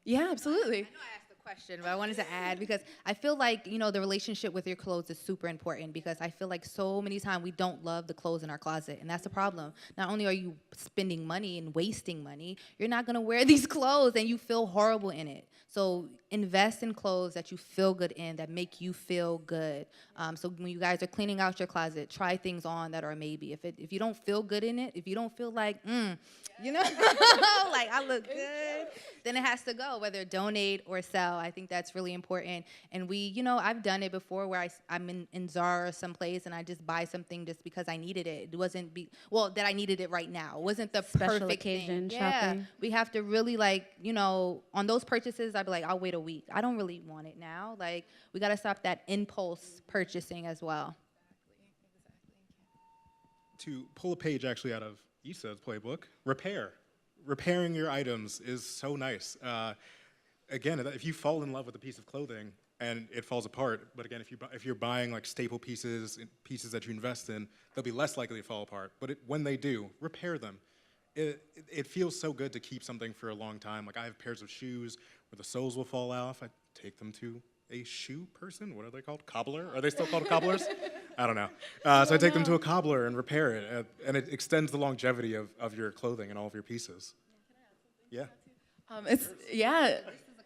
Yeah, absolutely. I know I asked the question, but I wanted to add, because I feel like, the relationship with your clothes is super important, because I feel like so many times we don't love the clothes in our closet, and that's the problem. Not only are you spending money and wasting money, you're not gonna wear these clothes and you feel horrible in it. So invest in clothes that you feel good in, that make you feel good. So when you guys are cleaning out your closet, try things on that are maybe. If you don't feel good in it, if you don't feel like, like I look good, then it has to go, whether donate or sell. I think that's really important. And I've done it before where I'm in Zara or someplace and I just buy something just because I needed it. It wasn't that I needed it right now. It wasn't the Special perfect occasion thing. shopping. Yeah, we have to really on those purchases, I'd be like, I'll wait a week. I don't really want it now. Like, we got to stop that impulse purchasing as well. To pull a page actually out of Issa's playbook, repairing your items is so nice. Again, if you fall in love with a piece of clothing and it falls apart, but again, if you're buying like staple pieces that you invest in, they'll be less likely to fall apart. But when they do, repair them. It feels so good to keep something for a long time. Like, I have pairs of shoes where the soles will fall off. I take them to a shoe person. What are they called? Cobbler? Are they still called cobblers? I don't know. So I take them to a cobbler and repair it, and it extends the longevity of your clothing and all of your pieces. Yeah. This is a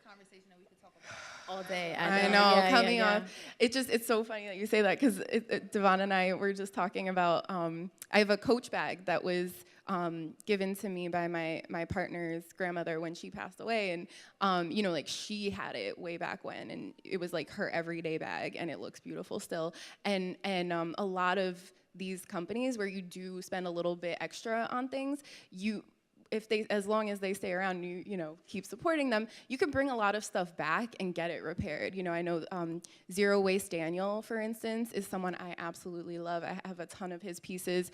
conversation that we could talk about all day. I know, coming off. It's so funny that you say that, because Devon and I were just talking about, I have a Coach bag that was given to me by my partner's grandmother when she passed away, and you know, like she had it way back when, and it was like her everyday bag, and it looks beautiful still. And a lot of these companies where you do spend a little bit extra on things, as long as they stay around, you know, keep supporting them, you can bring a lot of stuff back and get it repaired. You know, I know Zero Waste Daniel, for instance, is someone I absolutely love. I have a ton of his pieces.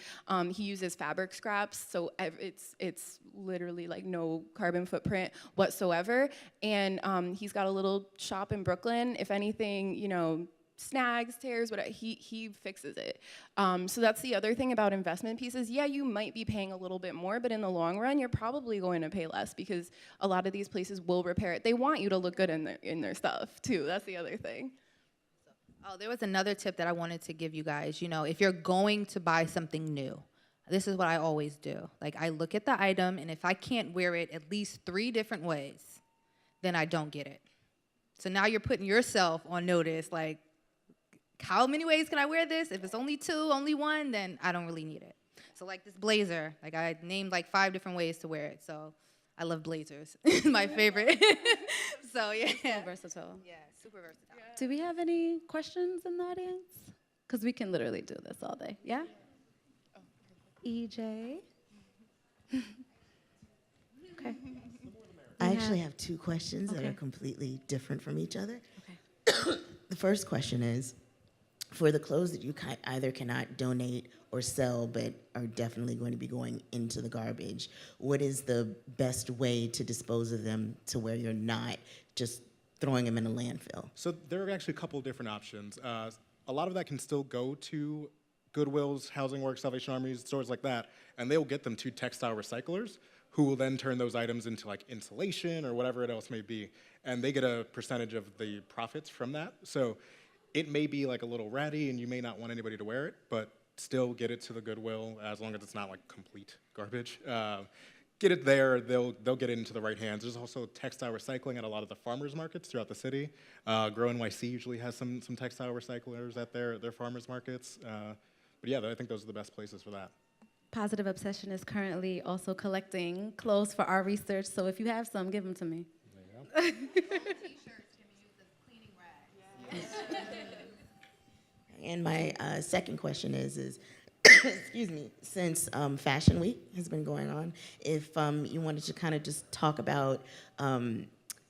He uses fabric scraps, so it's literally like no carbon footprint whatsoever. And he's got a little shop in Brooklyn. If anything, you know, snags, tears, whatever, he fixes it. So that's the other thing about investment pieces. Yeah, you might be paying a little bit more, but in the long run, you're probably going to pay less because a lot of these places will repair it. They want you to look good in their stuff too. That's the other thing. Oh, there was another tip that I wanted to give you guys. You know, if you're going to buy something new, this is what I always do. Like, I look at the item, and if I can't wear it at least 3 different ways, then I don't get it. So now you're putting yourself on notice, like, how many ways can I wear this? If it's only 2, only 1, then I don't really need it. So like this blazer, like I named like 5 different ways to wear it. So I love blazers, my favorite. So yeah. So versatile. Yeah, super versatile. Yeah. Do we have any questions in the audience? Because we can literally do this all day. Yeah? EJ? Okay. I actually have 2 questions that Okay. are completely different from each other. Okay. The first question is, for the clothes that you either cannot donate or sell, but are definitely going to be going into the garbage, what is the best way to dispose of them to where you're not just throwing them in a landfill? So there are actually a couple of different options. A lot of that can still go to Goodwills, Housing Works, Salvation Armies, stores like that, and they'll get them to textile recyclers, who will then turn those items into like insulation or whatever it else may be, and they get a percentage of the profits from that. So it may be like a little ratty, and you may not want anybody to wear it, but still get it to the Goodwill as long as it's not like complete garbage. Get it there, they'll get it into the right hands. There's also textile recycling at a lot of the farmers markets throughout the city. Grow NYC usually has some textile recyclers at their farmers markets. But yeah, I think those are the best places for that. Positive Obsession is currently also collecting clothes for our research, so if you have some, give them to me. There you go. And my second question is excuse me, since Fashion Week has been going on, if you wanted to kind of just talk about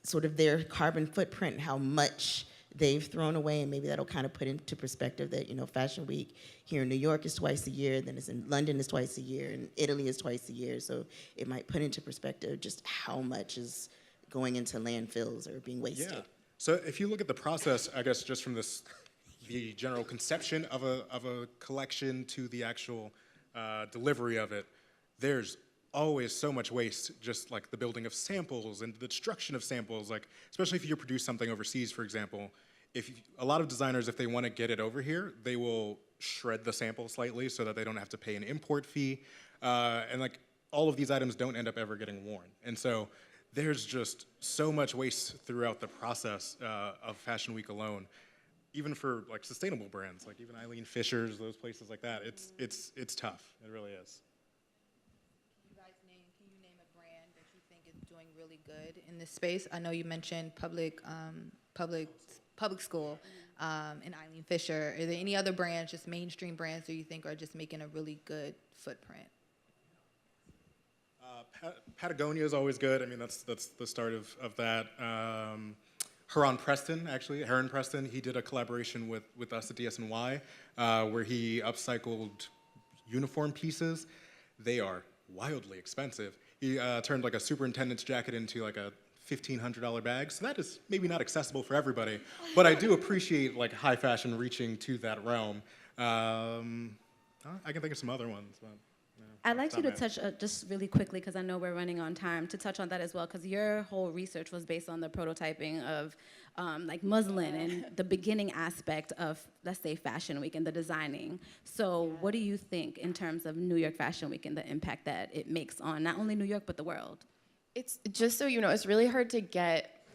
sort of their carbon footprint, how much they've thrown away, and maybe that'll kind of put into perspective that, you know, Fashion Week here in New York is twice a year, then it's in London is twice a year, and Italy is twice a year, so it might put into perspective just how much is going into landfills or being wasted. Yeah. So if you look at the process, I guess just from the general conception of a collection to the actual delivery of it, there's always so much waste, just like the building of samples and the destruction of samples, like especially if you produce something overseas, for example. A lot of designers, if they want to get it over here, they will shred the sample slightly so that they don't have to pay an import fee. And like all of these items don't end up ever getting worn. And so there's just so much waste throughout the process of Fashion Week alone. Even for like sustainable brands, like even Eileen Fisher's, those places like that, it's tough. It really is. Can you name a brand that you think is doing really good in this space? I know you mentioned public school and Eileen Fisher. Are there any other brands, just mainstream brands, that you think are just making a really good footprint? Patagonia is always good. I mean, that's the start of that. Heron Preston, he did a collaboration with us at DSNY where he upcycled uniform pieces. They are wildly expensive. He turned like a superintendent's jacket into like a $1,500 bag, so that is maybe not accessible for everybody, but I do appreciate like high fashion reaching to that realm. I can think of some other ones, but I'd like you to touch, just really quickly, because I know we're running on time, to touch on that as well, because your whole research was based on the prototyping of like muslin and the beginning aspect of, let's say, Fashion Week and the designing. So what do you think in terms of New York Fashion Week and the impact that it makes on not only New York, but the world? It's just so you know, it's really hard to get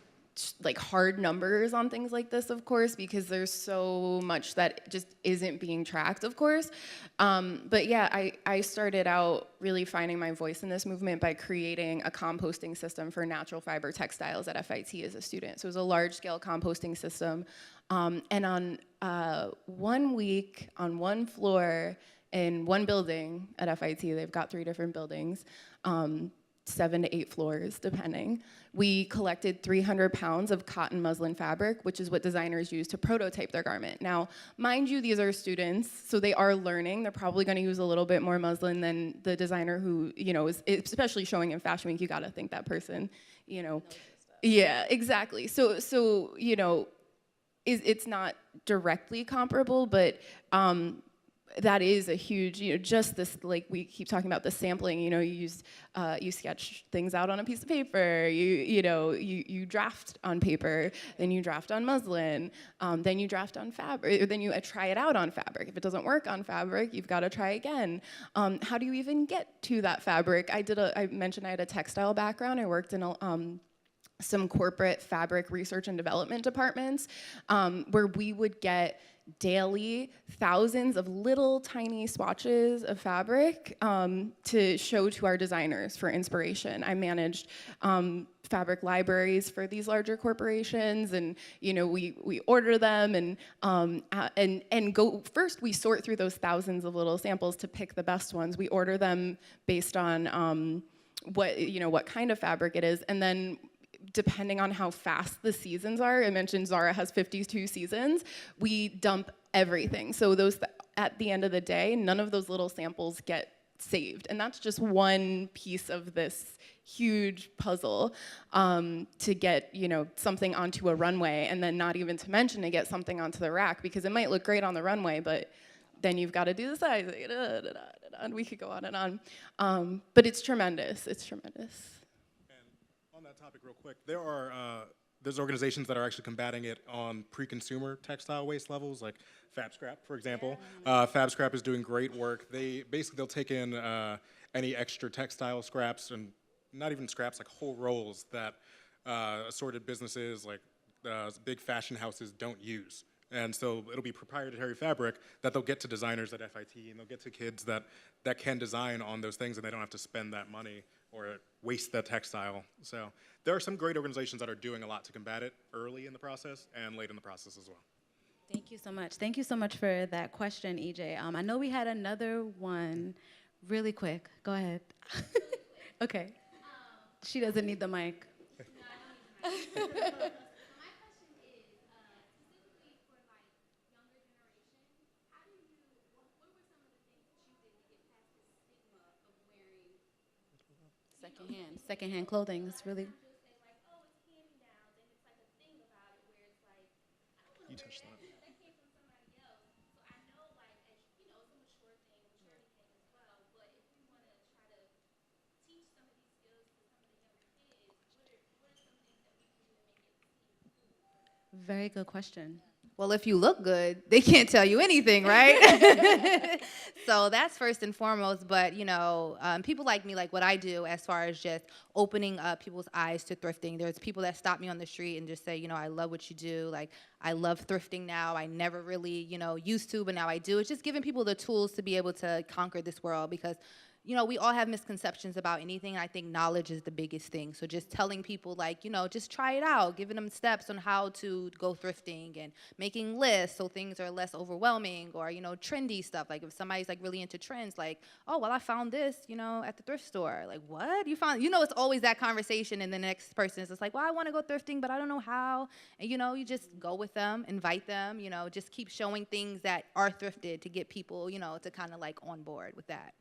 like hard numbers on things like this, of course, because there's so much that just isn't being tracked, of course. But yeah, I started out really finding my voice in this movement by creating a composting system for natural fiber textiles at FIT as a student. So it was a large-scale composting system. And on 1 week, on one floor, in one building at FIT, they've got 3 different buildings, 7 to 8 floors, depending. We collected 300 pounds of cotton muslin fabric, which is what designers use to prototype their garment. Now, mind you, these are students, so they are learning. They're probably gonna use a little bit more muslin than the designer who, you know, is especially showing in Fashion Week, you gotta think that person, you know. Yeah, exactly. So you know, it's not directly comparable, but that is a huge, you know, just this, like we keep talking about the sampling, you know, you sketch things out on a piece of paper, you draft on paper, then you draft on muslin, then you draft on fabric, or then you try it out on fabric. If it doesn't work on fabric, you've got to try again. How do you even get to that fabric? I mentioned I had a textile background. I worked in some corporate fabric research and development departments where we would get daily thousands of little tiny swatches of fabric to show to our designers for inspiration. I managed fabric libraries for these larger corporations, and you know, we order them and go first. We sort through those thousands of little samples to pick the best ones. We order them based on what kind of fabric it is, and then depending on how fast the seasons are, I mentioned Zara has 52 seasons, we dump everything. So at the end of the day, none of those little samples get saved. And that's just one piece of this huge puzzle to get, you know, something onto a runway, and then not even to mention to get something onto the rack, because it might look great on the runway, but then you've got to do the sizing, and we could go on and on. But it's tremendous, it's tremendous. On that topic real quick, there's organizations that are actually combating it on pre-consumer textile waste levels, like Fab Scrap, for example. Fab Scrap is doing great work. They'll take in any extra textile scraps, and not even scraps, like whole rolls that assorted businesses like big fashion houses don't use. And so it'll be proprietary fabric that they'll get to designers at FIT, and they'll get to kids that can design on those things, and they don't have to spend that money or waste that textile. So there are some great organizations that are doing a lot to combat it early in the process and late in the process as well. Thank you so much. Thank you so much for that question, EJ. I know we had another one really quick. Go ahead. Okay. She doesn't need the mic. Secondhand clothing is really. You touched on it. Very good question. Well, if you look good, they can't tell you anything, right? So that's first and foremost. But, you know, people like me, like what I do as far as just opening up people's eyes to thrifting. There's people that stop me on the street and just say, you know, I love what you do. Like, I love thrifting now. I never really, you know, used to, but now I do. It's just giving people the tools to be able to conquer this world, because you know, we all have misconceptions about anything, and I think knowledge is the biggest thing. So just telling people, like, you know, just try it out, giving them steps on how to go thrifting, and making lists so things are less overwhelming, or, you know, trendy stuff. Like if somebody's like really into trends, like, oh, well, I found this, you know, at the thrift store. Like, what? You found, you know, it's always that conversation, and the next person is just like, well, I want to go thrifting, but I don't know how. And, you know, you just go with them, invite them, you know, just keep showing things that are thrifted to get people, you know, to kind of like on board with that.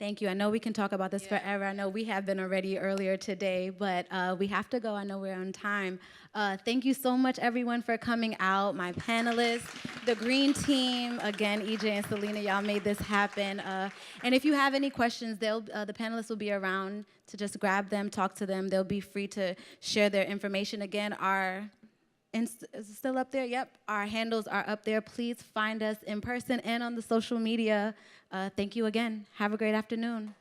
Thank you. I know we can talk about this forever. I know we have been already earlier today, but we have to go. I know we're on time. Thank you so much, everyone, for coming out. My panelists, the green team, again, EJ and Selena, y'all made this happen. And if you have any questions, the panelists will be around to just grab them, talk to them. They'll be free to share their information. Again, is it still up there? Yep. Our handles are up there. Please find us in person and on the social media. Thank you again. Have a great afternoon.